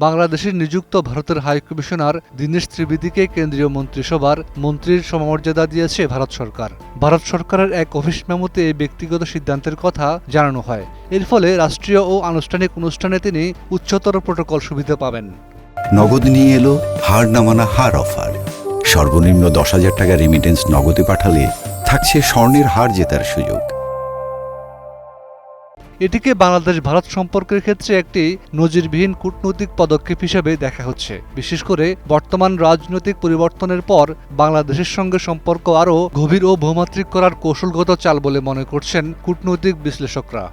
বাংলাদেশে নিযুক্ত ভারতের হাইকমিশনার দীনেশ ত্রিবেদীকে কেন্দ্রীয় মন্ত্রিসভার মন্ত্রীর সমমর্যাদা দিয়েছে ভারত সরকার। ভারত সরকারের এক অফিস মেমোতে এই ব্যক্তিগত সিদ্ধান্তের কথা জানানো হয়। এর ফলে রাষ্ট্রীয় ও আনুষ্ঠানিক অনুষ্ঠানে তিনি উচ্চতর প্রোটোকল সুবিধা পাবেন। নগদ নিয়ে এলো হার না মানা হার অফার। সর্বনিম্ন 10,000 টাকা রেমিটেন্স নগদে পাঠালে থাকছে স্বর্ণের হার জেতার সুযোগ। এটিকে বাংলাদেশ ভারত সম্পর্কের ক্ষেত্রে একটি নজিরবিহীন কূটনৈতিক পদক্ষেপ হিসেবে দেখা হচ্ছে। বিশেষ করে বর্তমান রাজনৈতিক পরিবর্তনের পর বাংলাদেশের সঙ্গে সম্পর্ক আরও গভীর ও বহুমাত্রিক করার কৌশলগত চাল বলে মনে করছেন কূটনৈতিক বিশ্লেষকরা।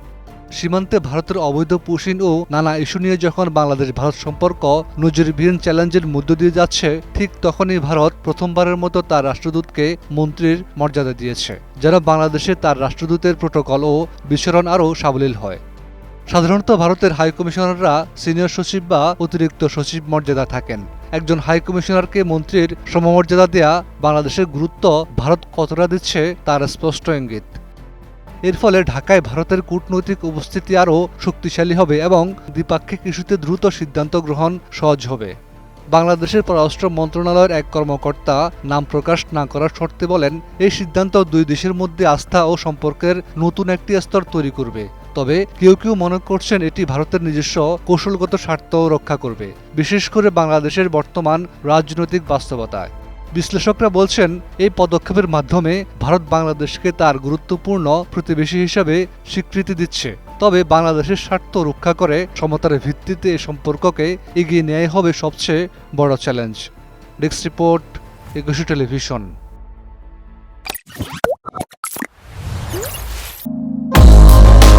সীমান্তে ভারতের অবৈধ পুশিন ও নানা ইস্যু নিয়ে যখন বাংলাদেশ ভারত সম্পর্ক নজিরবিহীন চ্যালেঞ্জের মধ্য দিয়ে যাচ্ছে, ঠিক তখনই ভারত প্রথমবারের মতো তার রাষ্ট্রদূতকে মন্ত্রীর মর্যাদা দিয়েছে, যেন বাংলাদেশে তার রাষ্ট্রদূতের প্রোটোকল ও বিচরণ আরও সাবলীল হয়। সাধারণত ভারতের হাইকমিশনাররা সিনিয়র সচিব বা অতিরিক্ত সচিব মর্যাদা থাকেন। একজন হাইকমিশনারকে মন্ত্রীর সমমর্যাদা দেয়া বাংলাদেশের গুরুত্ব ভারত কতটা দিচ্ছে তার স্পষ্ট ইঙ্গিত। এর ফলে ঢাকায় ভারতের কূটনৈতিক উপস্থিতি আরও শক্তিশালী হবে এবং দ্বিপাক্ষিক ইস্যুতে দ্রুত সিদ্ধান্ত গ্রহণ সহজ হবে। বাংলাদেশের পররাষ্ট্র মন্ত্রণালয়ের এক কর্মকর্তা নাম প্রকাশ না করার শর্তে বলেন, এই সিদ্ধান্ত দুই দেশের মধ্যে আস্থা ও সম্পর্কের নতুন একটি স্তর তৈরি করবে। তবে কেউ কেউ মনে করছেন এটি ভারতের নিজস্ব কৌশলগত স্বার্থও রক্ষা করবে, বিশেষ করে বাংলাদেশের বর্তমান রাজনৈতিক বাস্তবতায়। বিশ্লেষকরা বলছেন, এই পদক্ষেপের মাধ্যমে ভারত বাংলাদেশকে তার গুরুত্বপূর্ণ প্রতিবেশী হিসাবে স্বীকৃতি দিচ্ছে। তবে বাংলাদেশের স্বার্থ রক্ষা করে সমতার ভিত্তিতে এই সম্পর্ককে এগিয়ে নেওয়াই হবে সবচেয়ে বড় চ্যালেঞ্জ। Desk report, 21 television.